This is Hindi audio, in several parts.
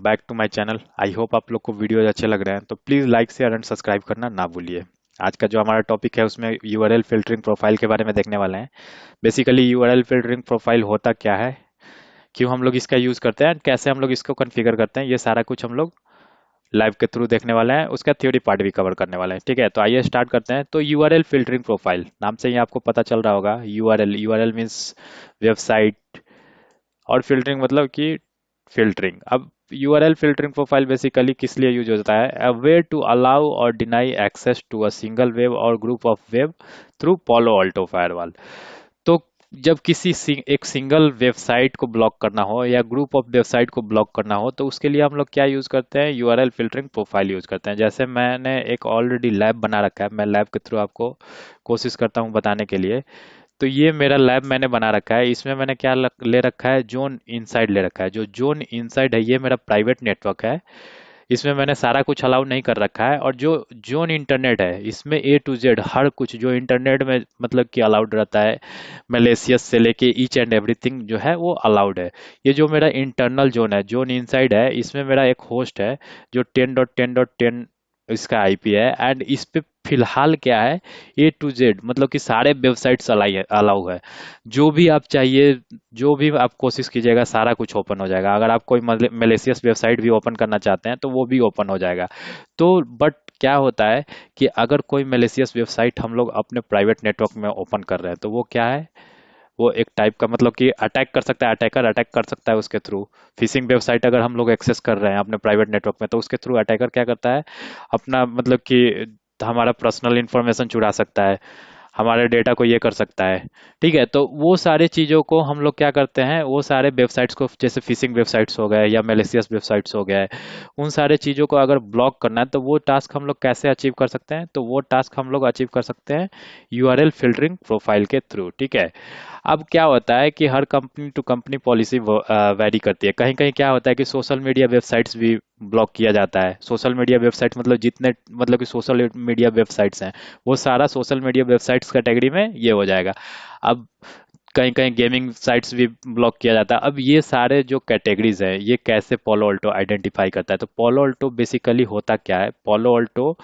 Back to my channel. I hope आप लोग को वीडियो अच्छे लग रहे हैं, तो please like share and subscribe करना ना भूलिए। आज का जो हमारा टॉपिक है उसमें यूआरएल फिल्टरिंग प्रोफाइल के बारे में देखने वाले हैं। बेसिकली यूआरएल फिल्टरिंग प्रोफाइल होता क्या है, क्यों हम लोग इसका यूज़ करते हैं, कैसे हम लोग इसको कॉन्फ़िगर करते हैं, ये सारा कुछ हम लोग लाइव के थ्रू देखने वाले हैं। उसका थ्योरी पार्ट भी कवर करने वाले हैं। ठीक है, तो आइए स्टार्ट करते हैं। तो यूआरएल फिल्टरिंग प्रोफाइल नाम से ही आपको पता चल रहा होगा। यूआरएल यूआरएल मीन्स वेबसाइट, और फिल्टरिंग मतलब कि फिल्टरिंग। अब यूआरएल फिल्टरिंग प्रोफाइल बेसिकली किस लिए यूज होता है? अ वे टू अलाउ और deny access to a single web और group of web through Palo Alto firewall. तो जब एक सिंगल वेबसाइट को ब्लॉक करना हो या ग्रुप ऑफ वेबसाइट को ब्लॉक करना हो, तो उसके लिए हम लोग क्या यूज करते हैं? यूआरएल फिल्टरिंग प्रोफाइल यूज करते हैं। जैसे मैंने एक ऑलरेडी लैब बना रखा है, मैं लैब के थ्रू आपको कोशिश करता हूँ बताने के लिए। तो ये मेरा लैब मैंने बना रखा है। इसमें मैंने क्या ले रखा है? जोन इनसाइड ले रखा है। जो जोन इनसाइड है ये मेरा प्राइवेट नेटवर्क है। इसमें मैंने सारा कुछ अलाउ नहीं कर रखा है। और जो जोन इंटरनेट है इसमें ए टू जेड हर कुछ जो इंटरनेट में मतलब कि अलाउड रहता है, मलेशियस से लेके ईच एंड एवरीथिंग जो है वो अलाउड है। ये जो मेरा इंटरनल जोन है, जोन इनसाइड है, इसमें मेरा एक होस्ट है जो 10.10.10 इसका आईपी है। एंड इस पे फिलहाल क्या है, ए टू जेड मतलब कि सारे वेबसाइट्स अलाउ है। जो भी आप चाहिए, जो भी आप कोशिश कीजिएगा, सारा कुछ ओपन हो जाएगा। अगर आप कोई मलेशियस वेबसाइट भी ओपन करना चाहते हैं तो वो भी ओपन हो जाएगा। तो बट क्या होता है कि अगर कोई मलेशियस वेबसाइट हम लोग अपने प्राइवेट नेटवर्क में ओपन कर रहे हैं, तो वो क्या है, वो एक टाइप का मतलब कि अटैक कर सकता है, अटैकर अटैक कर सकता है उसके थ्रू। फिशिंग वेबसाइट अगर हम लोग एक्सेस कर रहे हैं अपने प्राइवेट नेटवर्क में, तो उसके थ्रू अटैकर क्या करता है, अपना मतलब कि हमारा पर्सनल इंफॉर्मेशन चुरा सकता है, हमारे डेटा को ये कर सकता है। ठीक है, तो वो सारे चीज़ों को हम लोग क्या करते हैं, वो सारे वेबसाइट्स को, जैसे फिशिंग वेबसाइट्स हो गए या मेलिशियस वेबसाइट्स हो गए, उन सारे चीज़ों को अगर ब्लॉक करना है तो वो टास्क हम लोग कैसे अचीव कर सकते हैं? तो वो टास्क हम लोग अचीव कर सकते हैं यूआरएल फिल्टरिंग प्रोफाइल के थ्रू। ठीक है, अब क्या होता है कि हर company to company policy vary करती है। कहीं कहीं क्या होता है कि सोशल मीडिया वेबसाइट्स भी ब्लॉक किया जाता है। सोशल मीडिया वेबसाइट मतलब जितने मतलब कि सोशल मीडिया वेबसाइट्स हैं, वो सारा सोशल मीडिया वेबसाइट्स कैटेगरी में ये हो जाएगा। अब कहीं कहीं गेमिंग साइट्स भी ब्लॉक किया जाता है। अब ये सारे जो कैटेगरीज हैं, ये कैसे पोलो अल्टो आइडेंटिफाई करता है? तो पोलो अल्टो बेसिकली होता क्या है, पोलो अल्टो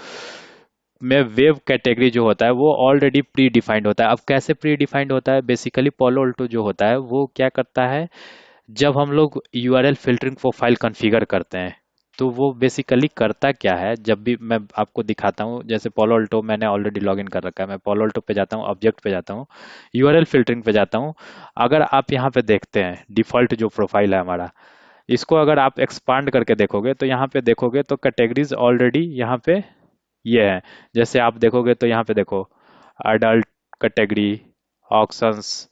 में वेब कैटेगरी जो होता है वो ऑलरेडी प्री डिफाइंड होता है। अब कैसे प्री डिफाइंड होता है? बेसिकली पोलो अल्टो जो होता है वो क्या करता है, जब हम लोग यूआरएल फिल्टरिंग प्रोफाइल कॉन्फ़िगर करते हैं, तो वो बेसिकली करता क्या है, जब भी मैं आपको दिखाता हूँ। जैसे पोलो अल्टो मैंने ऑलरेडी लॉगिन कर रखा है, मैं पोलो अल्टो पे जाता हूँ, ऑब्जेक्ट पे जाता हूँ, यूआरएल फिल्टरिंग पे जाता हूँ। अगर आप यहाँ पे देखते हैं डिफॉल्ट जो प्रोफाइल है हमारा, इसको अगर आप एक्सपांड करके देखोगे तो यहाँ पे देखोगे तो कैटेगरीज ऑलरेडी यहाँ पे ये है। जैसे आप देखोगे तो यहाँ पे देखो, अडल्ट कैटेगरी, ऑक्शंस।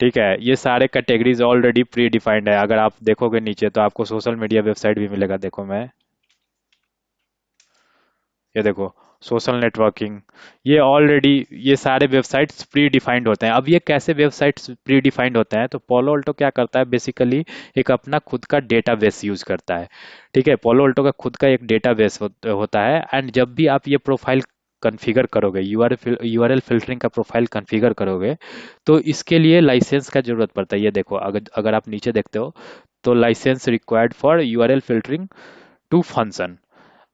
ठीक है, ये सारे कैटेगरीज ऑलरेडी प्री डिफाइंड है। अगर आप देखोगे नीचे तो आपको सोशल मीडिया वेबसाइट भी मिलेगा। देखो मैं, ये देखो, सोशल नेटवर्किंग, ये ऑलरेडी ये सारे वेबसाइट्स प्री डिफाइंड होते हैं। अब ये कैसे वेबसाइट्स प्री डिफाइंड होते हैं? तो पोलो अल्टो क्या करता है, बेसिकली एक अपना खुद का डेटाबेस यूज करता है। ठीक है, पोलो अल्टो का खुद का एक डेटाबेस होता है। एंड जब भी आप ये प्रोफाइल कॉन्फ़िगर करोगे, यूआरएल फिल्टरिंग का प्रोफाइल कॉन्फ़िगर करोगे, तो इसके लिए लाइसेंस का जरूरत पड़ता है। ये देखो, अगर अगर आप नीचे देखते हो तो licence required for URL filtering to function,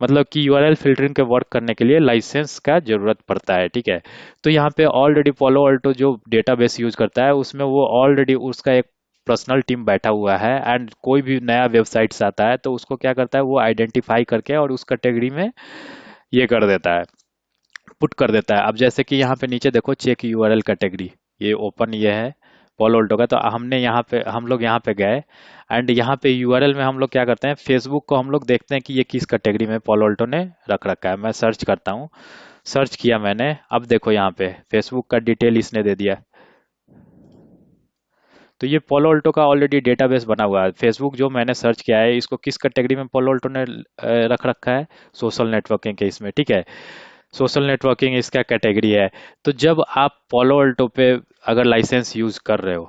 मतलब कि यूआरएल फिल्टरिंग के वर्क करने के लिए लाइसेंस का जरूरत पड़ता है। ठीक है, तो यहाँ पे ऑलरेडी पोलो अल्टो जो डेटाबेस यूज करता है उसमें वो ऑलरेडी उसका एक पर्सनल टीम बैठा हुआ है। एंड कोई भी नया वेबसाइट्स आता है तो उसको क्या करता है, वो आइडेंटिफाई करके और उस कैटेगरी में ये कर देता है, पुट कर देता है। अब जैसे कि यहाँ पे नीचे देखो, चेक यूआरएल कैटेगरी, ये ओपन ये है पोलो अल्टो का। तो हमने यहाँ पे, हम लोग यहाँ पे गए, एंड यहाँ पे यूआरएल में हम लोग क्या करते हैं, फेसबुक को हम लोग देखते हैं कि ये किस कैटेगरी में पोलो अल्टो ने रख रखा है। मैं सर्च करता हूँ, सर्च किया मैंने, अब देखो यहाँ पे फेसबुक का डिटेल इसने दे दिया। तो ये पोलो अल्टो का ऑलरेडी डेटाबेस बना हुआ है। फेसबुक जो मैंने सर्च किया है, इसको किस कैटेगरी में पोलो अल्टो ने रख रखा है, सोशल नेटवर्किंग के इसमें। ठीक है, सोशल नेटवर्किंग इसका कैटेगरी है। तो जब आप पोलो अल्टो पे अगर लाइसेंस यूज कर रहे हो,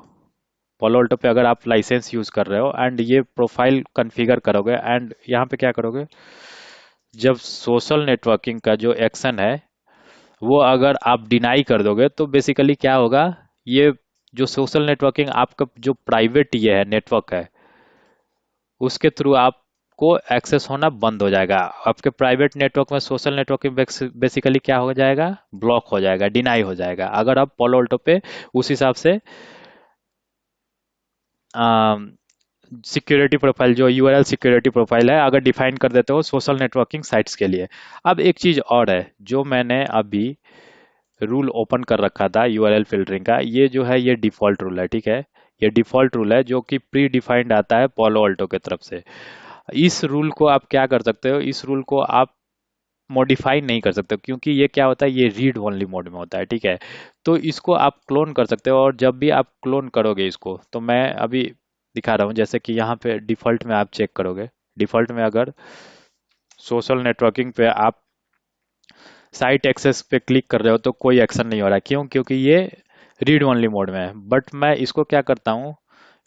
पोलो अल्टो पे अगर आप लाइसेंस यूज कर रहे हो एंड ये प्रोफाइल कॉन्फ़िगर करोगे, एंड यहाँ पे क्या करोगे, जब सोशल नेटवर्किंग का जो एक्शन है वो अगर आप डिनाई कर दोगे, तो बेसिकली क्या होगा, ये जो सोशल नेटवर्किंग आपका जो प्राइवेट ये है नेटवर्क है, उसके थ्रू आप आपको एक्सेस होना बंद हो जाएगा। आपके प्राइवेट नेटवर्क में सोशल नेटवर्किंग बेसिकली क्या हो जाएगा, ब्लॉक हो जाएगा, डिनाई हो जाएगा, अगर आप पोलो अल्टो पे उस हिसाब से सिक्योरिटी प्रोफाइल, जो यूआरएल सिक्योरिटी प्रोफाइल है, अगर डिफाइन कर देते हो सोशल नेटवर्किंग साइट्स के लिए। अब एक चीज और है जो मैंने अभी रूल ओपन कर रखा था यूआरएल फिल्टरिंग का, ये जो है ये डिफॉल्ट रूल है, ठीक है। ये डिफॉल्ट रूल है जो कि प्री डिफाइंड आता है पोलो अल्टो की तरफ से। इस रूल को आप क्या कर सकते हो, इस रूल को आप मॉडिफाई नहीं कर सकते हो, क्योंकि ये क्या होता है, ये रीड ओनली मोड में होता है, ठीक है। तो इसको आप क्लोन कर सकते हो, और जब भी आप क्लोन करोगे इसको, तो मैं अभी दिखा रहा हूँ, जैसे कि यहाँ पे डिफॉल्ट में आप चेक करोगे, डिफॉल्ट में अगर सोशल नेटवर्किंग पे आप साइट एक्सेस पे क्लिक कर रहे हो तो कोई एक्शन नहीं हो रहा है। क्यों? क्योंकि ये रीड ओनली मोड में है। बट मैं इसको क्या करता हूँ,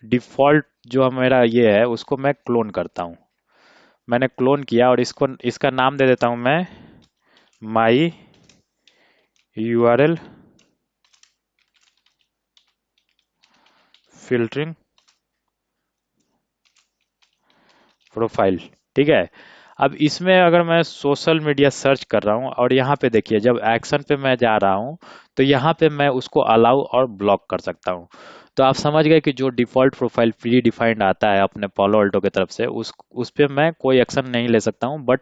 डिफॉल्ट जो मेरा ये है उसको मैं क्लोन करता हूँ। मैंने क्लोन किया और इसको, इसका नाम दे देता हूँ मैं माई यूआरएल फिल्टरिंग प्रोफाइल, ठीक है। अब इसमें अगर मैं सोशल मीडिया सर्च कर रहा हूँ, और यहाँ पे देखिए जब एक्शन पे मैं जा रहा हूँ, तो यहाँ पे मैं उसको अलाउ और ब्लॉक कर सकता हूँ। तो आप समझ गए कि जो डिफॉल्ट प्रोफाइल प्री डिफाइंड आता है अपने पोलो अल्टो की तरफ से, उस पे मैं कोई एक्शन नहीं ले सकता हूँ। बट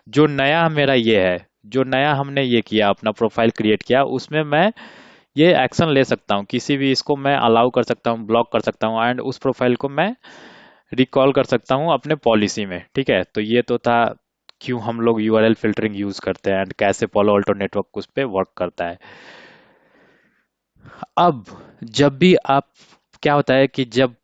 जो नया मेरा ये है, जो नया हमने ये किया, अपना प्रोफाइल क्रिएट किया, उसमें मैं ये एक्शन ले सकता हूँ। किसी भी इसको मैं अलाउ कर सकता हूँ, ब्लॉक कर सकता हूँ, एंड उस प्रोफाइल को मैं रिकॉल कर सकता हूँ अपने पॉलिसी में, ठीक है। तो ये तो था क्यों हम लोग यूआरएल फिल्टरिंग यूज करते हैं, एंड कैसे पोलो अल्टो नेटवर्क उस पे वर्क करता है। अब जब भी आप, क्या होता है कि जब,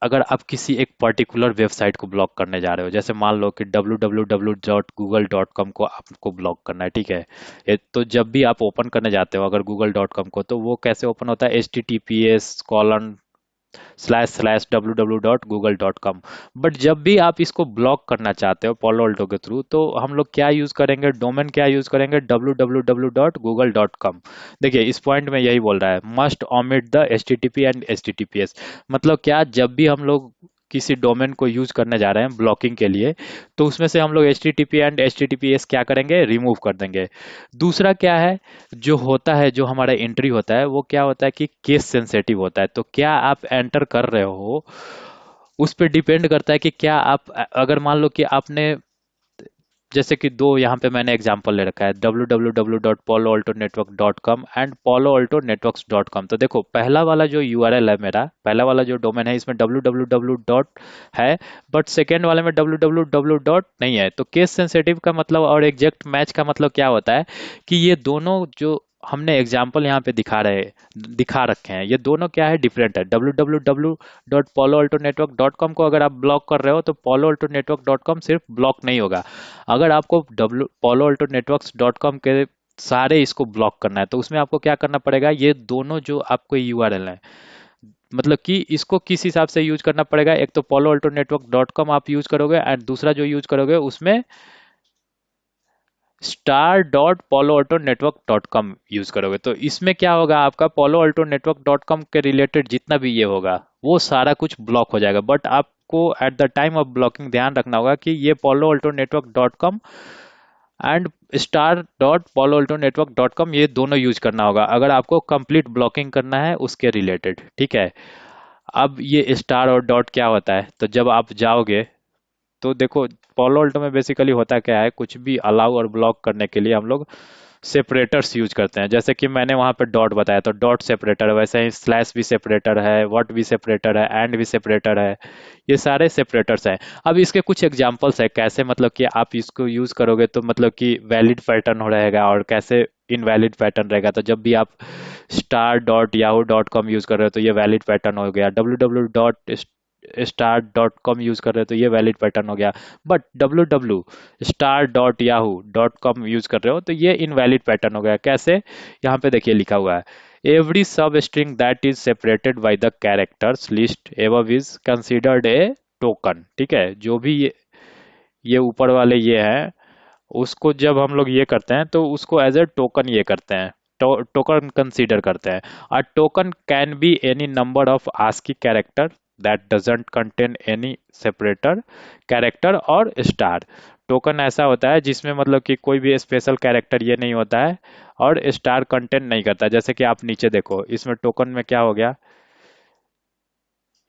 अगर आप किसी एक पर्टिकुलर वेबसाइट को ब्लॉक करने जा रहे हो, जैसे मान लो कि www.google.com को आपको ब्लॉक करना है, ठीक है। तो जब भी आप ओपन करने जाते हो अगर google.com को, तो वो कैसे ओपन होता है, https://www.google.com। बट जब भी आप इसको ब्लॉक करना चाहते हो पोलो अल्टो के थ्रू, तो हम लोग क्या यूज करेंगे, डोमेन क्या यूज करेंगे, www.google.com। देखिए इस पॉइंट में यही बोल रहा है, must omit the http and https। मतलब क्या, जब भी हम लोग किसी डोमेन को यूज करने जा रहे हैं ब्लॉकिंग के लिए, तो उसमें से हम लोग http एंड https क्या करेंगे, रिमूव कर देंगे। दूसरा क्या है, जो होता है, जो हमारा एंट्री होता है, वो क्या होता है कि केस सेंसेटिव होता है। तो क्या आप एंटर कर रहे हो, उस पर डिपेंड करता है कि क्या आप, अगर मान लो कि आपने, जैसे कि दो यहाँ पे मैंने एग्जांपल ले रखा है, www.poloaltonetwork.com एंड poloaltonetworks.com। तो देखो पहला वाला जो यूआरएल है मेरा, पहला वाला जो डोमेन है, इसमें www डॉट है, बट सेकेंड वाले में www डॉट नहीं है। तो केस सेंसिटिव का मतलब और एग्जैक्ट मैच का मतलब क्या होता है कि ये दोनों जो हमने एग्जाम्पल यहाँ पे दिखा रखे हैं, ये दोनों क्या है, डिफरेंट है। www.poloaltonetwork.com को अगर आप ब्लॉक कर रहे हो, तो poloaltonetwork.com सिर्फ ब्लॉक नहीं होगा। अगर आपको poloaltonetworks.com के सारे इसको ब्लॉक करना है, तो उसमें आपको क्या करना पड़ेगा, ये दोनों जो आपको यूआरएल है, मतलब कि इसको किस हिसाब से यूज करना पड़ेगा, एक तो poloaltonetwork.com आप यूज करोगे, एंड दूसरा जो यूज करोगे उसमें star.poloaltonetwork.com यूज करोगे। तो इसमें क्या होगा, आपका poloaltonetwork.com के रिलेटेड जितना भी ये होगा, वो सारा कुछ ब्लॉक हो जाएगा। बट आपको at the time of blocking ध्यान रखना होगा कि ये poloaltonetwork.com एंड star.poloaltonetwork.com ये दोनों यूज करना होगा, अगर आपको कंप्लीट ब्लॉकिंग करना है उसके रिलेटेड, ठीक है। अब ये स्टार और डॉट क्या होता है, तो जब आप जाओगे, तो देखो पोलो अल्टो में बेसिकली होता क्या है, कुछ भी अलाउ और ब्लॉक करने के लिए हम लोग सेपरेटर्स यूज करते हैं। जैसे कि मैंने वहां पे डॉट बताया, तो डॉट सेपरेटर, वैसे ही स्लैश भी सेपरेटर है, व्हाट भी सेपरेटर है, एंड भी सेपरेटर है। ये सारे सेपरेटर्स हैं। अब इसके कुछ एग्जांपल्स है, कैसे मतलब कि आप इसको यूज करोगे तो मतलब कि वैलिड पैटर्न हो रहेगा, और कैसे इनवैलिड पैटर्न रहेगा। तो जब भी आप star.yahoo.com यूज कर रहे हो तो ये वैलिड पैटर्न हो गया, www.star.com यूज कर रहे हो तो ये वैलिड पैटर्न हो गया। बट www.star.yahoo.com यूज कर रहे हो तो ये इनवैलिड पैटर्न हो गया। कैसे, यहाँ पे देखिए लिखा हुआ है, एवरी सब string that is separated by the characters list above is considered A token, ठीक है। जो भी ये ऊपर वाले ये हैं, उसको जब हम लोग ये करते हैं तो उसको एज ए टोकन ये करते हैं, टोकन कंसीडर करते हैं। A token can be any number of ASCII character. That doesn't contain any separator character और स्टार। टोकन ऐसा होता है जिसमें मतलब कि कोई भी स्पेशल कैरेक्टर ये नहीं होता है और स्टार कंटेंट नहीं करता। जैसे कि आप नीचे देखो, इसमें टोकन में क्या हो गया,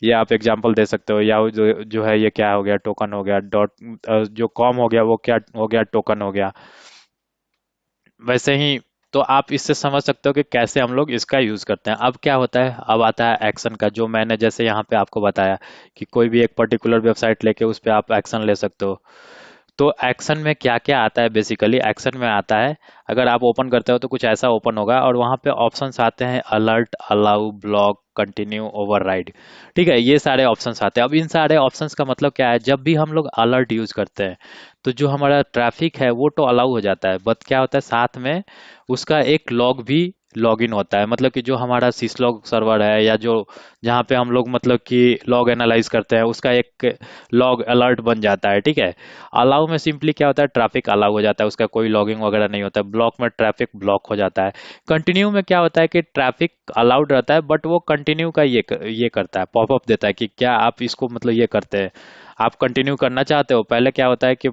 ये आप एग्जांपल दे सकते हो, या जो है ये क्या हो गया, टोकन हो गया। डॉट जो कॉम हो गया वो क्या हो गया, टोकन हो गया। वैसे ही तो आप इससे समझ सकते हो कि कैसे हम लोग इसका यूज करते हैं। अब क्या होता है, अब आता है एक्शन का, जो मैंने जैसे यहाँ पे आपको बताया कि कोई भी एक पर्टिकुलर वेबसाइट लेके उस पे आप एक्शन ले सकते हो। तो एक्शन में क्या क्या आता है, बेसिकली एक्शन में आता है, अगर आप ओपन करते हो तो कुछ ऐसा ओपन होगा और वहां पे ऑप्शंस आते हैं, alert, allow, block, continue, override. ठीक है, ये सारे ऑप्शंस आते हैं। अब इन सारे ऑप्शंस का मतलब क्या है, जब भी हम लोग अलर्ट यूज करते हैं तो जो हमारा ट्रैफिक है वो तो अलाउ हो जाता है, बट क्या होता है साथ में उसका एक लॉग भी लॉग इन होता है। मतलब कि जो हमारा सिसलॉग सर्वर है, या जो जहाँ पे हम लोग मतलब कि लॉग एनालाइज करते हैं, उसका एक लॉग अलर्ट बन जाता है। ठीक है। अलाउ में सिंपली क्या होता है, ट्रैफिक अलाउ हो जाता है, उसका कोई लॉगिंग वगैरह नहीं होता है। ब्लॉक में ट्रैफिक ब्लॉक हो जाता है। कंटिन्यू में क्या होता है कि ट्रैफिक अलाउड रहता है, बट वो कंटिन्यू का ये करता है, पॉपअप देता है कि क्या आप इसको मतलब ये करते हैं, आप कंटिन्यू करना चाहते हो। पहले क्या होता है कि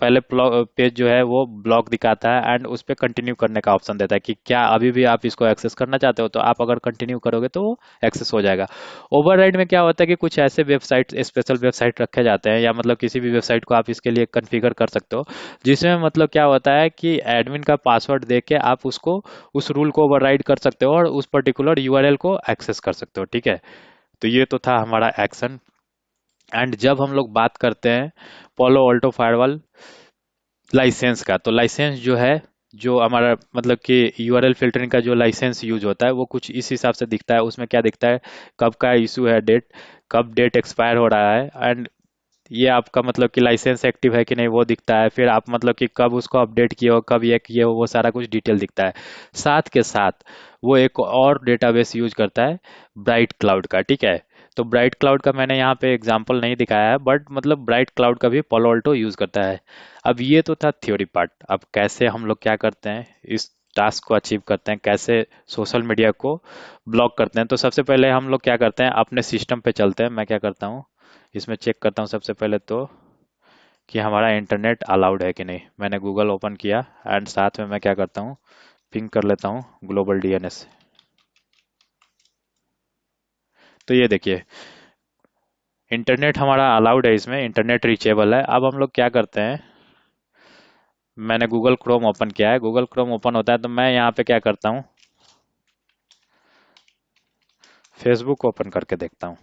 पहले पेज जो है वो ब्लॉक दिखाता है एंड उस पे कंटिन्यू करने का ऑप्शन देता है कि क्या अभी भी आप इसको एक्सेस करना चाहते हो, तो आप अगर कंटिन्यू करोगे तो वो एक्सेस हो जाएगा। ओवरराइड में क्या होता है कि कुछ ऐसे वेबसाइट, स्पेशल वेबसाइट रखे जाते हैं, या मतलब किसी भी वेबसाइट को आप इसके लिए कॉन्फ़िगर कर सकते हो, जिसमें मतलब क्या होता है कि एडमिन का पासवर्ड दे के आप उसको, उस रूल को ओवरराइड कर सकते हो और उस पर्टिकुलर यूआरएल को एक्सेस कर सकते हो। ठीक है। तो ये तो था हमारा एक्शन। एंड जब हम लोग बात करते हैं पोलो ऑल्टो फायरवॉल लाइसेंस का, तो लाइसेंस जो है, जो हमारा मतलब कि यूआरएल फिल्टरिंग का जो लाइसेंस यूज होता है वो कुछ इस हिसाब से दिखता है। उसमें क्या दिखता है, कब का इशू है, डेट, कब डेट एक्सपायर हो रहा है, एंड ये आपका मतलब कि लाइसेंस एक्टिव है कि नहीं वो दिखता है। फिर आप मतलब कि कब उसको अपडेट किए हो, कब ये किए हो, वो सारा कुछ डिटेल दिखता है। साथ के साथ वो एक और डेटाबेस यूज करता है, ब्राइट क्लाउड का। ठीक है। तो ब्राइट क्लाउड का मैंने यहाँ पे एग्जांपल नहीं दिखाया है, बट मतलब ब्राइट क्लाउड का भी Palo Alto यूज करता है। अब ये तो था थ्योरी पार्ट। अब कैसे हम लोग क्या करते हैं, इस टास्क को अचीव करते हैं, कैसे सोशल मीडिया को ब्लॉक करते हैं। तो सबसे पहले हम लोग क्या करते हैं, अपने सिस्टम पे चलते हैं। मैं क्या करता हूँ, इसमें चेक करता हूँ सबसे पहले तो कि हमारा इंटरनेट अलाउड है कि नहीं। मैंने गूगल ओपन किया एंड साथ में मैं क्या करता हूँ, पिंग कर लेता हूँ ग्लोबल डीएनएस। तो ये देखिए, इंटरनेट हमारा अलाउड है, इसमें इंटरनेट रीचेबल है। अब हम लोग क्या करते हैं, मैंने गूगल क्रोम ओपन किया है, गूगल क्रोम ओपन होता है तो मैं यहाँ पे क्या करता हूँ, फेसबुक ओपन करके देखता हूँ।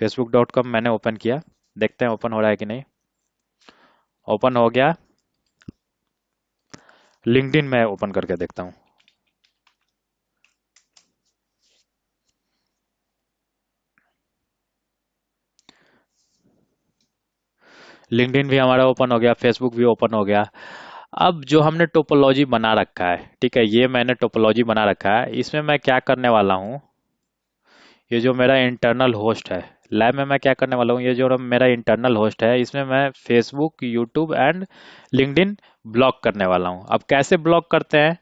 facebook.com मैंने ओपन किया, देखते हैं ओपन हो रहा है कि नहीं। ओपन हो गया। लिंक्डइन मैं ओपन करके देखता हूँ। लिंक्डइन भी हमारा ओपन हो गया, फेसबुक भी ओपन हो गया। अब जो हमने टोपोलॉजी बना रखा है, ठीक है, ये मैंने टोपोलॉजी बना रखा है, इसमें मैं क्या करने वाला हूँ, ये जो मेरा इंटरनल होस्ट है लैब में, मैं क्या करने वाला हूँ, ये जो मेरा इंटरनल होस्ट है इसमें मैं Facebook, YouTube and LinkedIn block करने वाला हूँ। अब कैसे ब्लॉक करते हैं,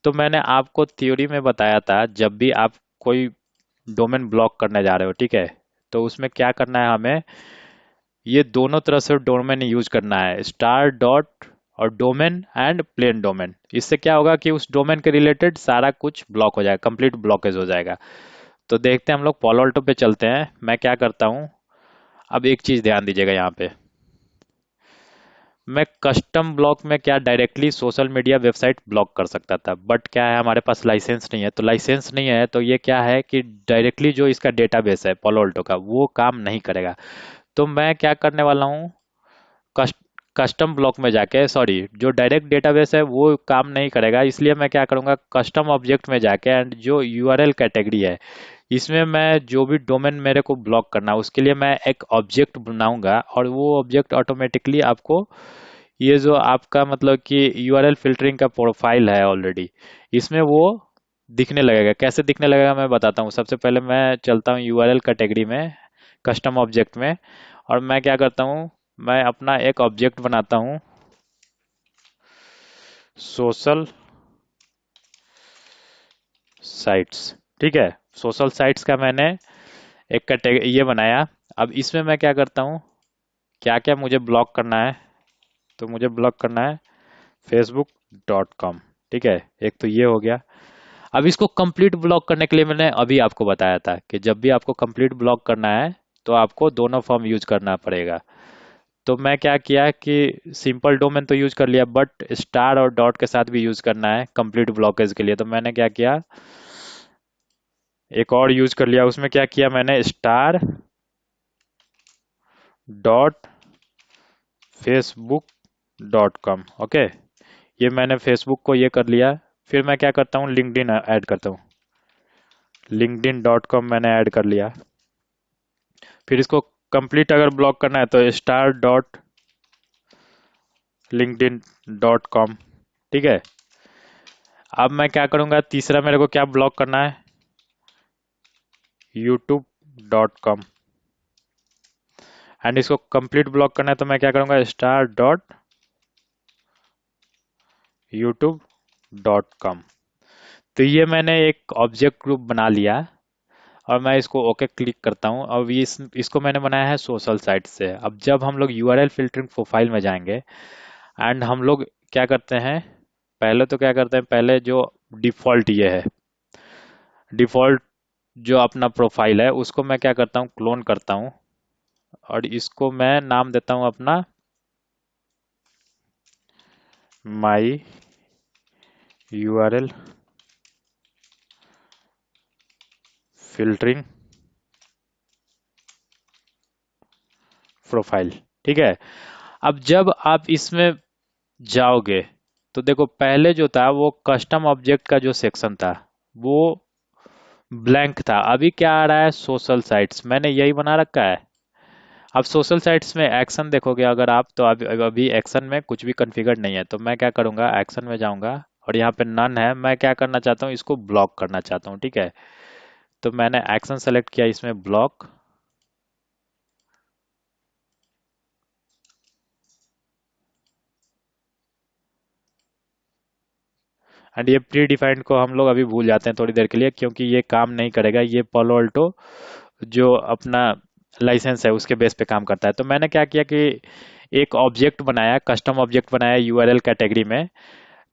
तो मैंने आपको थ्योरी में बताया था, जब भी आप कोई डोमेन ब्लॉक करने जा रहे हो, ठीक है, तो उसमें क्या करना है हमें, ये दोनों तरह से डोमेन यूज करना है, स्टार डॉट और डोमेन एंड प्लेन डोमेन। इससे क्या होगा कि उस डोमेन के रिलेटेड सारा कुछ ब्लॉक हो जाएगा, कंप्लीट ब्लॉकेज हो जाएगा। तो देखते हैं, हम लोग Palo Alto पे चलते हैं। मैं क्या करता हूँ, अब एक चीज ध्यान दीजिएगा यहाँ पे, मैं कस्टम ब्लॉक में क्या directly social media website block कर सकता था, बट क्या है हमारे पास लाइसेंस नहीं है। तो लाइसेंस नहीं है तो ये क्या है कि डायरेक्टली जो इसका डेटाबेस है Palo Alto का वो काम नहीं करेगा। तो मैं क्या करने वाला हूँ, कस्ट कस्टम ब्लॉक में जाके, सॉरी, जो डायरेक्ट डेटाबेस है वो काम नहीं करेगा, इसलिए मैं क्या करूँगा, कस्टम ऑब्जेक्ट में जाके एंड जो यूआरएल कैटेगरी है इसमें मैं जो भी डोमेन मेरे को ब्लॉक करना है उसके लिए मैं एक ऑब्जेक्ट बनाऊंगा, और वो ऑब्जेक्ट ऑटोमेटिकली आपको, ये जो आपका मतलब कि यूआरएल फिल्टरिंग का प्रोफाइल है ऑलरेडी, इसमें वो दिखने लगेगा। कैसे दिखने लगेगा मैं बताता हूँ। सबसे पहले मैं चलता हूँ यूआरएल कैटेगरी में, कस्टम ऑब्जेक्ट में, और मैं क्या करता हूँ, मैं अपना एक ऑब्जेक्ट बनाता हूँ, सोशल साइट्स। ठीक है, सोशल साइट्स का मैंने एक कैटेगरी ये बनाया। अब इसमें मैं क्या करता हूँ, क्या क्या मुझे ब्लॉक करना है, तो मुझे ब्लॉक करना है facebook.com। ठीक है, एक तो ये हो गया। अब इसको कंप्लीट ब्लॉक करने के लिए मैंने अभी आपको बताया था कि जब भी आपको कंप्लीट ब्लॉक करना है तो आपको दोनों फॉर्म यूज करना पड़ेगा। तो मैं क्या किया कि सिंपल डोमेन तो यूज कर लिया, बट स्टार और डॉट के साथ भी यूज करना है कंप्लीट ब्लॉकेज के लिए। तो मैंने क्या किया, एक और यूज कर लिया। उसमें क्या किया मैंने, स्टार डॉट facebook.com। ओके, ये मैंने फेसबुक को ये कर लिया। फिर मैं क्या करता हूँ, लिंक्डइन ऐड करता हूँ। linkedin.com मैंने ऐड कर लिया। फिर इसको कंप्लीट अगर ब्लॉक करना है तो स्टार डॉट linkedin.com। ठीक है, अब मैं क्या करूंगा, तीसरा मेरे को क्या ब्लॉक करना है, youtube.com। एंड इसको कंप्लीट ब्लॉक करना है तो मैं क्या करूंगा, स्टार डॉट youtube.com। तो ये मैंने एक ऑब्जेक्ट ग्रुप बना लिया और मैं इसको ओके क्लिक करता हूँ। अब इसको मैंने बनाया है सोशल साइट से। अब जब हम लोग यूआरएल फिल्टरिंग प्रोफाइल में जाएंगे एंड हम लोग क्या करते हैं, पहले तो क्या करते हैं, पहले जो डिफॉल्ट ये है, डिफॉल्ट जो अपना प्रोफाइल है उसको मैं क्या करता हूँ, क्लोन करता हूँ और इसको मैं नाम देता हूँ अपना माई यूआरएल फिल्टरिंग प्रोफाइल। ठीक है, अब जब आप इसमें जाओगे तो देखो पहले जो था वो कस्टम ऑब्जेक्ट का जो सेक्शन था वो ब्लैंक था। अभी क्या आ रहा है, सोशल साइट्स, मैंने यही बना रखा है। अब सोशल साइट्स में एक्शन देखोगे अगर आप, तो अभी एक्शन में कुछ भी कॉन्फ़िगर नहीं है। तो मैं क्या करूंगा, एक्शन में जाऊंगा और यहाँ पे नन है। मैं क्या करना चाहता हूँ, इसको ब्लॉक करना चाहता हूँ। ठीक है, तो मैंने एक्शन सेलेक्ट किया, इसमें ब्लॉक। एंड ये प्री डिफाइंड को हम लोग अभी भूल जाते हैं थोड़ी देर के लिए, क्योंकि ये काम नहीं करेगा। ये पालो अल्टो जो अपना लाइसेंस है उसके बेस पे काम करता है। तो मैंने क्या किया कि एक ऑब्जेक्ट बनाया, कस्टम ऑब्जेक्ट बनाया यूआरएल कैटेगरी में,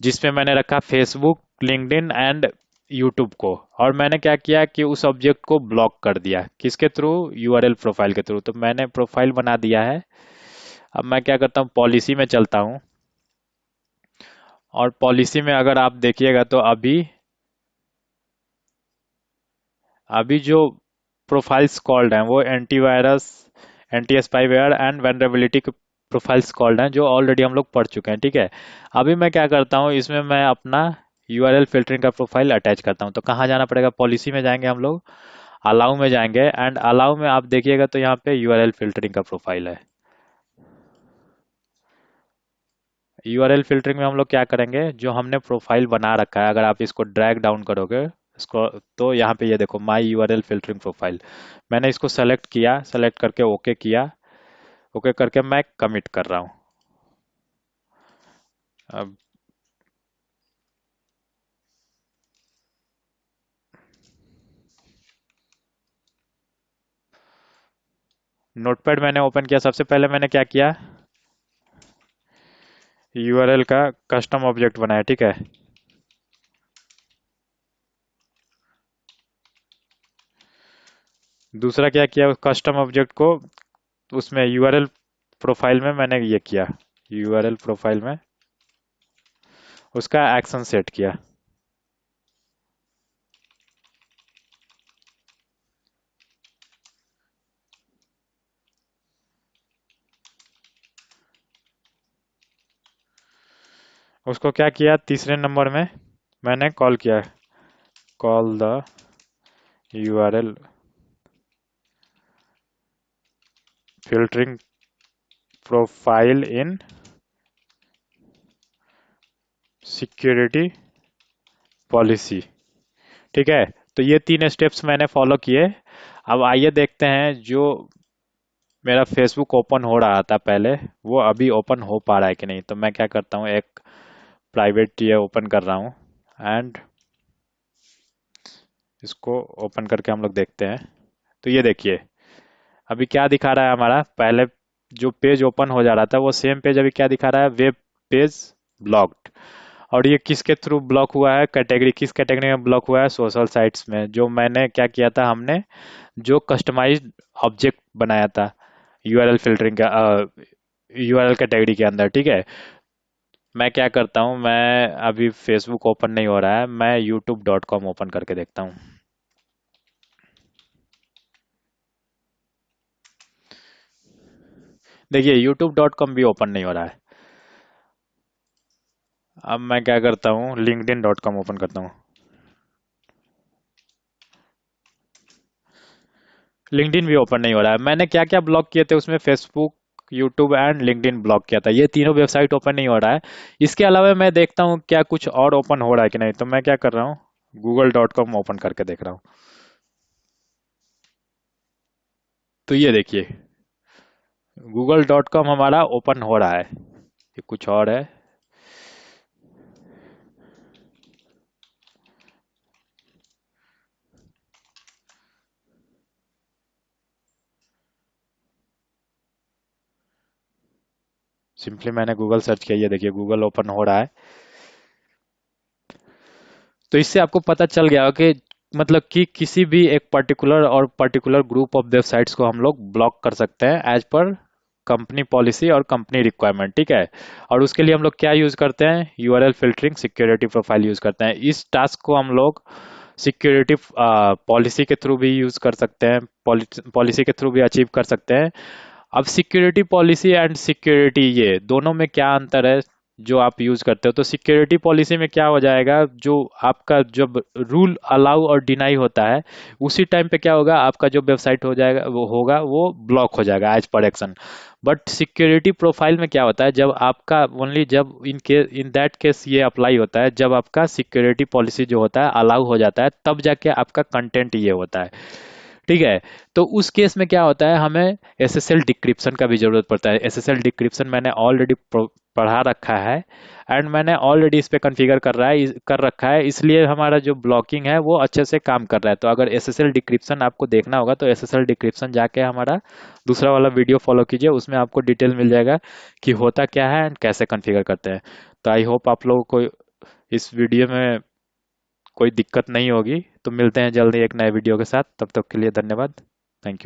जिसमें मैंने रखा फेसबुक, लिंक्डइन एंड यूट्यूब को। और मैंने क्या किया कि उस ऑब्जेक्ट को ब्लॉक कर दिया, किसके थ्रू, यूआरएल प्रोफाइल के थ्रू। तो मैंने प्रोफाइल बना दिया है। अब मैं क्या करता हूँ, पॉलिसी में चलता हूँ और पॉलिसी में अगर आप देखिएगा तो अभी अभी जो प्रोफाइल्स कॉल्ड हैं वो एंटीवायरस, एंटी स्पाईवेयर एंड वेनरेबिलिटी के प्रोफाइल्स कॉल्ड हैं, जो ऑलरेडी हम लोग पढ़ चुके हैं। ठीक है, अभी मैं क्या करता हूँ, इसमें मैं अपना यूआरएल फिल्टरिंग का प्रोफाइल अटैच करता हूँ। तो कहाँ जाना पड़ेगा, पॉलिसी में जाएंगे हम लोग, अलाउ में जाएंगे एंड अलाउ में आप देखिएगा तो यहाँ पे यूआरएल फिल्टरिंग का प्रोफाइल है। यूआरएल फिल्टरिंग में हम लोग क्या करेंगे, जो हमने प्रोफाइल बना रखा है, अगर आप इसको ड्रैग डाउन करोगे इसको, तो यहाँ पे ये देखो माई यूआरएल फिल्टरिंग प्रोफाइल, मैंने इसको सेलेक्ट किया, सेलेक्ट करके ओके किया। ओके करके मैं कमिट कर रहा हूँ। अब नोटपैड मैंने ओपन किया। सबसे पहले मैंने क्या किया, यूआरएल का कस्टम ऑब्जेक्ट बनाया। ठीक है, दूसरा क्या किया, उस कस्टम ऑब्जेक्ट को उसमें यूआरएल प्रोफाइल में मैंने ये किया, यूआरएल प्रोफाइल में उसका एक्शन सेट किया। उसको क्या किया, तीसरे नंबर में मैंने कॉल किया, call the URL filtering profile in security policy. ठीक है, तो ये तीन स्टेप्स मैंने फॉलो किए। अब आइए देखते हैं, जो मेरा फेसबुक ओपन हो रहा था पहले, वो अभी ओपन हो पा रहा है कि नहीं। तो मैं क्या करता हूँ, एक प्राइवेट ये ओपन कर रहा हूँ एंड इसको ओपन करके हम लोग देखते हैं। तो ये देखिए, अभी क्या दिखा रहा है हमारा, पहले जो पेज ओपन हो जा रहा था वो सेम पेज अभी क्या दिखा रहा है, वेब पेज ब्लॉक्ड। और ये किसके थ्रू ब्लॉक हुआ है, कैटेगरी, किस कैटेगरी में ब्लॉक हुआ है, सोशल साइट्स में। जो मैंने क्या किया था, हमने जो कस्टमाइज्ड ऑब्जेक्ट बनाया था यूआरएल फिल्टरिंग का, यूआरएल कैटेगरी के अंदर, ठीक है। मैं क्या करता हूँ, मैं अभी फेसबुक ओपन नहीं हो रहा है, मैं youtube.com ओपन करके देखता हूँ। देखिए youtube.com भी ओपन नहीं हो रहा है। अब मैं क्या करता हूँ, linkedin.com ओपन करता हूँ। लिंक्डइन भी ओपन नहीं हो रहा है। मैंने क्या क्या ब्लॉक किए थे उसमें, Facebook, YouTube and LinkedIn block किया था। ये तीनों वेबसाइट ओपन नहीं हो रहा है। इसके अलावा मैं देखता हूँ क्या कुछ और ओपन हो रहा है कि नहीं। तो मैं क्या कर रहा हूँ, google.com ओपन करके देख रहा हूँ। तो ये देखिए, google.com हमारा ओपन हो रहा है। ये कुछ और है। सिंपली मैंने गूगल सर्च किया, ये देखिए गूगल ओपन हो रहा है। तो इससे आपको पता चल गया कि मतलब कि किसी भी एक पर्टिकुलर ग्रुप ऑफ वेबसाइट्स को हम लोग ब्लॉक कर सकते हैं एज पर कंपनी पॉलिसी और कंपनी रिक्वायरमेंट, ठीक है। और उसके लिए हम लोग क्या यूज करते हैं, URL filtering security profile use करते हैं। इस टास्क को हम लोग सिक्योरिटी पॉलिसी के थ्रू भी यूज कर सकते हैं, पॉलिसी के थ्रू भी अचीव कर सकते हैं। अब सिक्योरिटी पॉलिसी एंड सिक्योरिटी, ये दोनों में क्या अंतर है जो आप यूज करते हो। तो सिक्योरिटी पॉलिसी में क्या हो जाएगा, जो आपका जब रूल अलाउ और डिनाई होता है, उसी टाइम पे क्या होगा, आपका जो वेबसाइट हो जाएगा वो ब्लॉक हो जाएगा as per action. But security profile में क्या होता है, जब आपका ओनली जब इन दैट केस ये अप्लाई होता है, जब आपका सिक्योरिटी पॉलिसी जो होता है अलाउ हो जाता है, तब जाके आपका कंटेंट ये होता है, ठीक है। तो उस केस में क्या होता है, हमें एसएसएल डिक्रिप्शन का भी जरूरत पड़ता है। एसएसएल डिक्रिप्शन मैंने ऑलरेडी पढ़ा रखा है एंड मैंने ऑलरेडी इस पे कॉन्फ़िगर कर रखा है, इसलिए हमारा जो ब्लॉकिंग है वो अच्छे से काम कर रहा है। तो अगर एसएसएल डिक्रिप्शन आपको देखना होगा तो एसएसएल डिक्रिप्शन जाके हमारा दूसरा वाला वीडियो फॉलो कीजिए, उसमें आपको डिटेल मिल जाएगा कि होता क्या है एंड कैसे कॉन्फ़िगर करते हैं। तो आई होप आप लोगों को इस वीडियो में कोई दिक्कत नहीं होगी। तो मिलते हैं जल्दी एक नए वीडियो के साथ, तब तक के लिए धन्यवाद। Thank you.